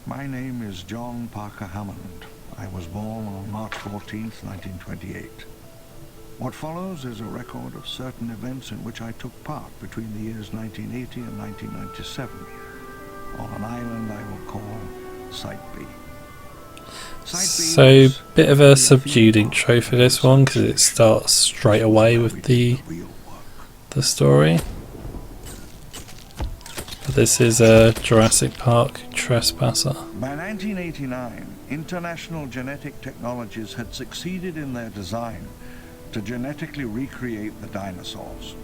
My name is John Parker Hammond. I was born on March 14th, 1928. What follows is a record of certain events in which I took part between the years 1980 and 1997 on an island I will call Site B. So, bit of a subdued intro for this one because it starts straight away with the story. But this is a Jurassic Park Trespasser. By 1989, International Genetic Technologies had succeeded in their design to genetically recreate the dinosaurs.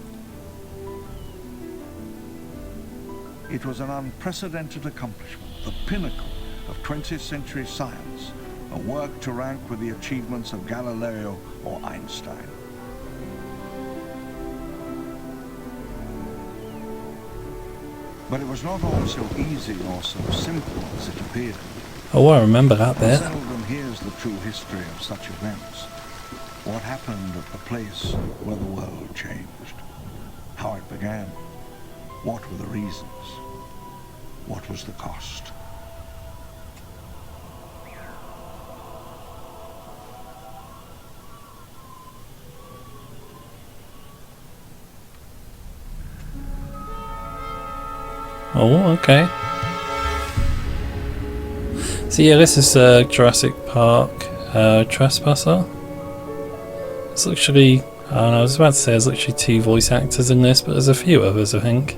It was an unprecedented accomplishment, the pinnacle of 20th century science, a work to rank with the achievements of Galileo or Einstein. But it was not all so easy or so simple as it appeared. Oh, I remember that bit. Seldom hears the true history of such events. What happened at the place where the world changed. How it began. What were the reasons? What was the cost? Oh, okay. So yeah, this is Jurassic Park Trespasser. It's literally, I don't know, I was about to say there's literally 2 voice actors in this, but there's a few others, I think.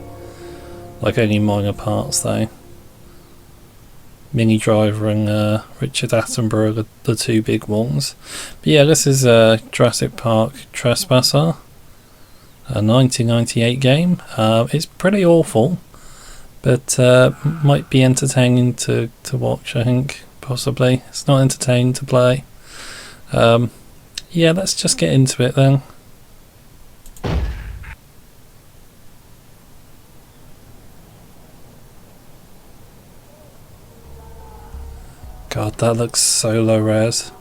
Like only minor parts though. Minnie Driver and Richard Attenborough are the 2 big ones. But yeah, this is Jurassic Park Trespasser, a 1998 game. It's pretty awful, but might be entertaining to watch, I think, possibly. It's not entertaining to play. Yeah, let's just get into it then. God, that looks so low res.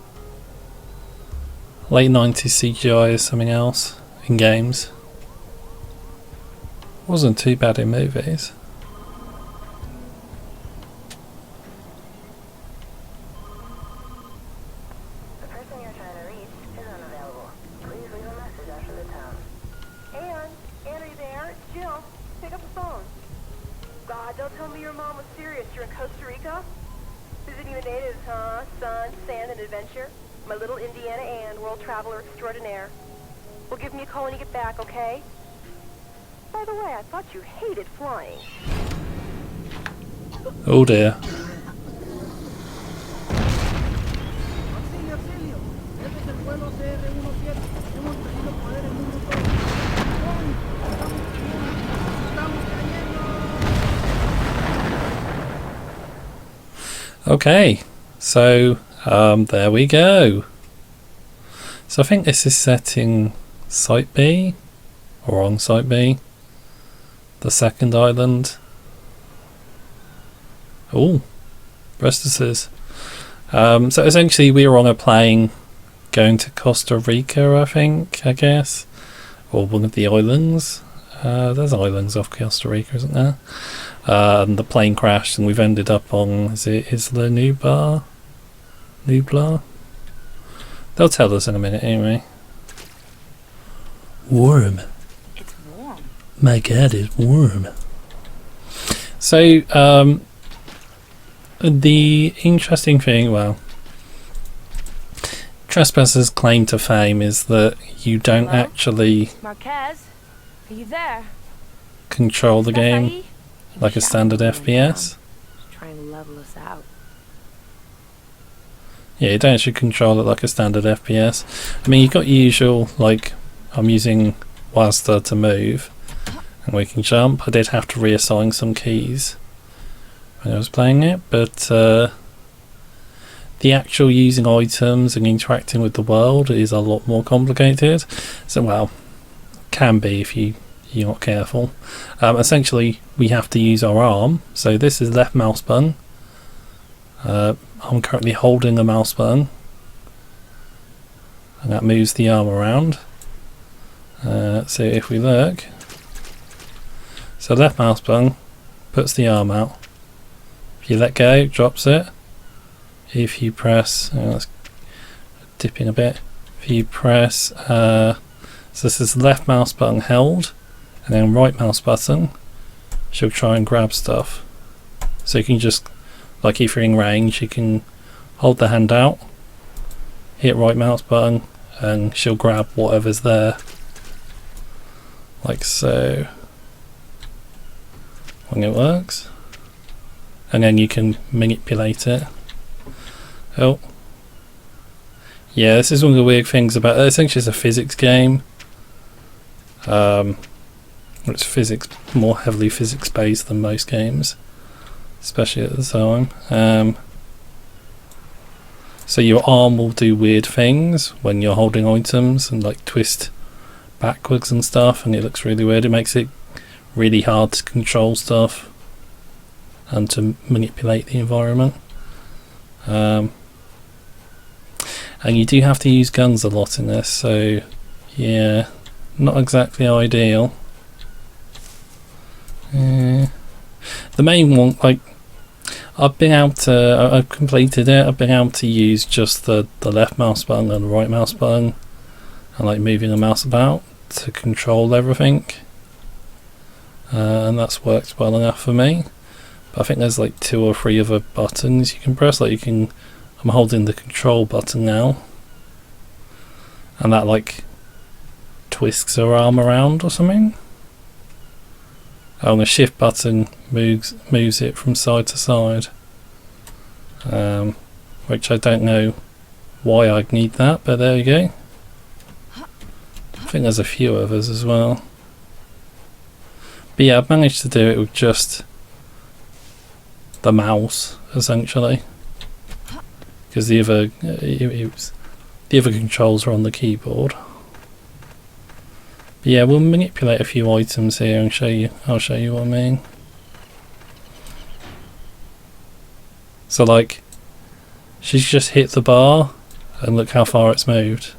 Late 90s CGI is something else in games. Wasn't too bad in movies. The person you're trying to reach is unavailable. Please leave a message after the tone. Ann, are you there? It's Jill. Pick up the phone. God, don't tell me your mom was serious. You're in Costa Rica? Visiting the natives, huh? Sun, sand, and adventure? My little Indiana Ann, world traveler extraordinaire. Well, give me a call when you get back, okay? By the way, I thought you hated flying. Oh dear. Okay, so there we go. So I think this is set in Site B, or on Site B, the second island. Oh, Trespasser. So essentially we were on a plane going to Costa Rica, I think, I guess, or one of the islands. There's islands off Costa Rica, isn't there? And the plane crashed and we've ended up on, is it Isla Nublar? They'll tell us in a minute anyway. Warm. It's warm. My God, it's warm. So, the interesting thing, well, Trespasser's claim to fame is that you don't Hello? actually Marquez, are you there? control the game Rafael? like a standard FPS. Trying to level us out. Yeah, you don't actually control it like a standard FPS. I mean, you've got your usual, like, I'm using WASD to move, and we can jump. I did have to reassign some keys when I was playing it, but the actual using items and interacting with the world is a lot more complicated. So, well, can be if you're not careful. Essentially, we have to use our arm. So this is left mouse button. I'm currently holding the mouse button, and that moves the arm around. So if we look, so left mouse button puts the arm out, If you let go, it drops it. If you press, it's dipping a bit. If you press, so this is left mouse button held, and then right mouse button, she'll try and grab stuff. So you can just, like if you're in range, you can hold the hand out, hit right mouse button, and she'll grab whatever's there. Like so. When it works. And then you can manipulate it. Oh. Yeah, this is one of the weird things about it. Essentially it's a physics game. It's physics, more heavily physics based than most games, especially at the time. So your arm will do weird things when you're holding items and like twist backwards and stuff, and it looks really weird. It makes it really hard to control stuff and to manipulate the environment. And you do have to use guns a lot in this, so yeah, not exactly ideal. The main one, like, I've completed it. I've been able to use just the left mouse button and the right mouse button, and like moving the mouse about to control everything, and that's worked well enough for me. But I think there's like 2 or 3 other buttons you can press. Like I'm holding the control button now, and that like twists her arm around or something. And the shift button moves it from side to side, which I don't know why I'd need that, but there you go. I think there's a few others as well. But yeah, I've managed to do it with just the mouse essentially, because the other controls are on the keyboard. But yeah, we'll manipulate a few items here and I'll show you what I mean. So like, she's just hit the bar and look how far it's moved.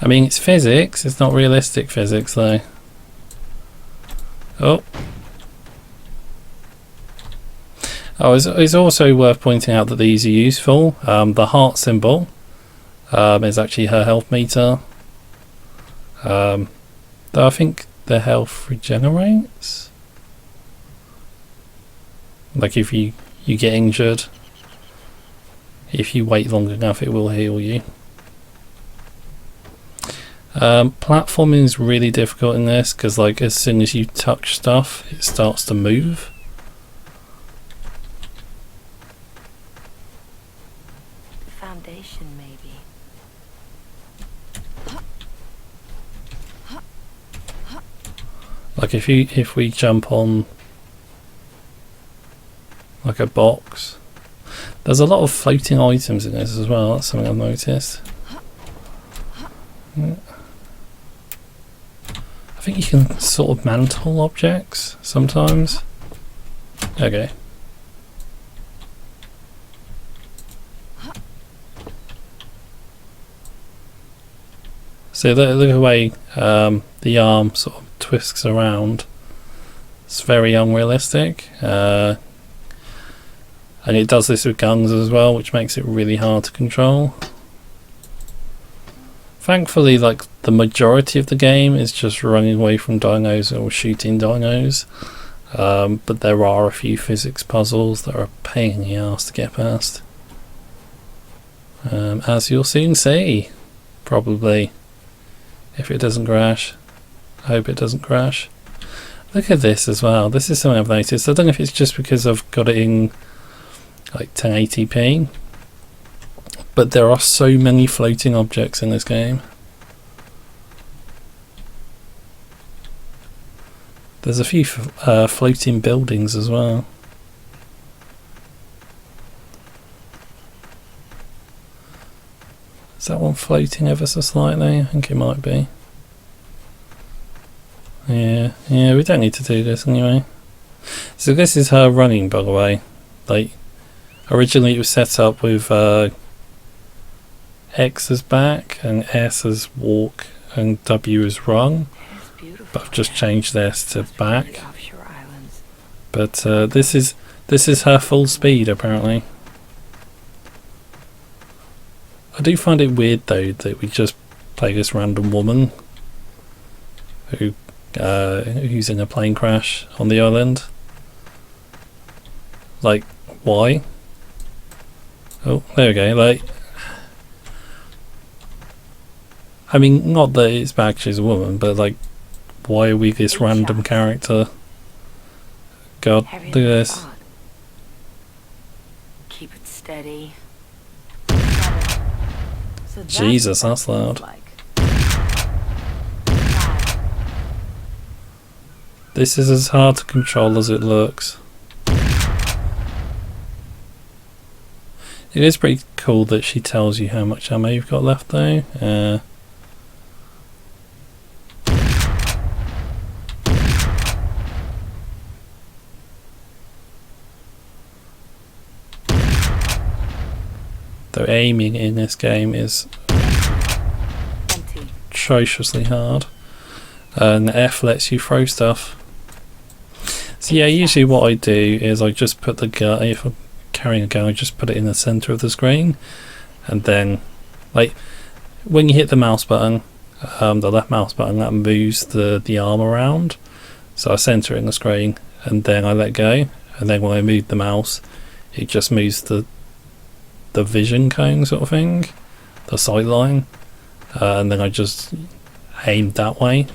I mean, it's physics, it's not realistic physics though. Oh. Oh, it's also worth pointing out that these are useful. The heart symbol is actually her health meter. Though I think the health regenerates. Like if you get injured, if you wait long enough it will heal you. Platforming is really difficult in this because like as soon as you touch stuff it starts to move. Foundation, maybe. Like if we jump on like a box, there's a lot of floating items in this as well. That's something I've noticed. I think you can sort of mantle objects sometimes. Okay. So look at the way the arm sort of twists around. It's very unrealistic. And it does this with guns as well, which makes it really hard to control. Thankfully, like the majority of the game is just running away from dinos or shooting dinos. But there are a few physics puzzles that are a pain in the ass to get past. As you'll soon see, probably. If it doesn't crash. I hope it doesn't crash. Look at this as well. This is something I've noticed. I don't know if it's just because I've got it in like 1080p, but there are so many floating objects in this game. There's a few floating buildings as well. Is that one floating ever so slightly? I think it might be. Yeah, we don't need to do this anyway. So this is her running, by the way. Like, originally it was set up with X as back and S as walk and W as run. beautiful. But I've just changed this to Must be one of the back. offshore islands. But this is her full speed apparently. I do find it weird though that we just play this random woman who's in a plane crash on the island. Like, why? Oh, there we go. Like, I mean, not that it's bad she's a woman, but like, why are we this 8 random shots. character? God, Heavier look than at I this. thought. Keep it steady. So that's Jesus, what that's that feels loud. like. 5. This is as hard to control as it looks. It is pretty cool that she tells you how much ammo you've got left though. Though aiming in this game is Empty. atrociously hard. And F lets you throw stuff. So yeah, usually what I do is I just put the gun, if I'm carrying a gun, I just put it in the center of the screen, and then like when you hit the mouse button, the left mouse button, that moves the arm around, so I center it in the screen and then I let go, and then when I move the mouse it just moves the vision cone sort of thing, the sight line, and then I just aim that way.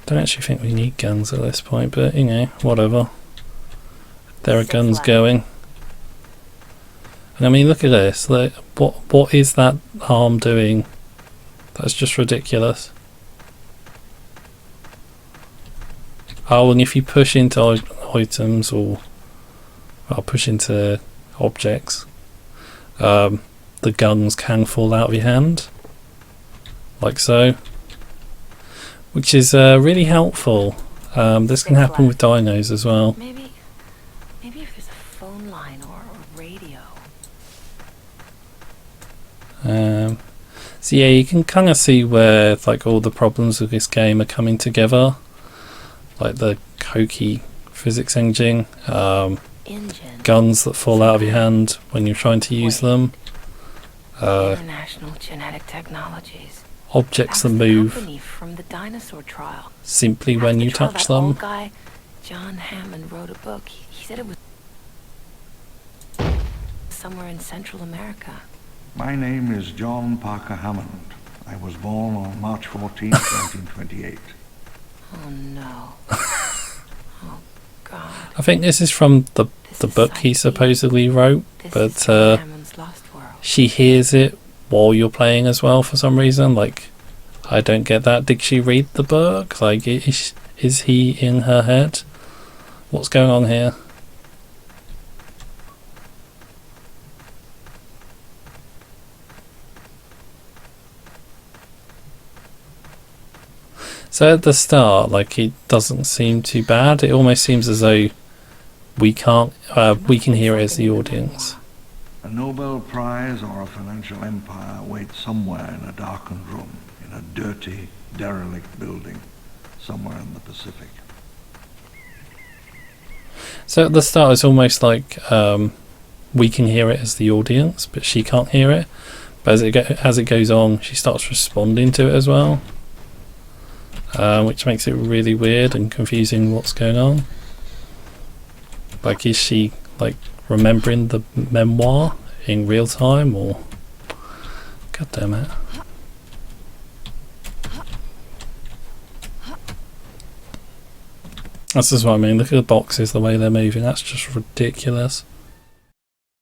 Don't actually think we need guns at this point, but you know, whatever. There are guns going. And I mean, look at this. Like, what is that arm doing? That's just ridiculous. Oh, and if you push into items or push into objects, the guns can fall out of your hand, like so. Which is really helpful. This can happen with dinos as well. Maybe if there's a phone line or a radio. So yeah, you can kind of see where like all the problems of this game are coming together, like the hokey physics engine, Engine. guns that fall out of your hand when you're trying to use them, International Genetic Technologies. objects that That's the move company from the dinosaur trial. simply when you After trial, touch that old them. guy, John Hammond, wrote a book. He said it was somewhere in Central America. My name is John Parker Hammond. I was born on March 14, 1928. Oh no. Oh God. I think this is from the This is book he Site B. supposedly wrote, This is but John Hammond's Lost World. she hears it while you're playing as well for some reason. Like, I don't get that. Did she read the book? Like, is he in her head? What's going on here? So at the start, like, it doesn't seem too bad. It almost seems as though we can hear it as the audience. A Nobel Prize or a financial empire waits somewhere in a darkened room, in a dirty, derelict building, somewhere in the Pacific. So at the start, it's almost like we can hear it as the audience, but she can't hear it. But as it goes on, she starts responding to it as well, which makes it really weird and confusing. What's going on? Like, is she like remembering the memoir in real time, or god damn it? That's just what I mean. Look at the boxes, the way they're moving. That's just ridiculous.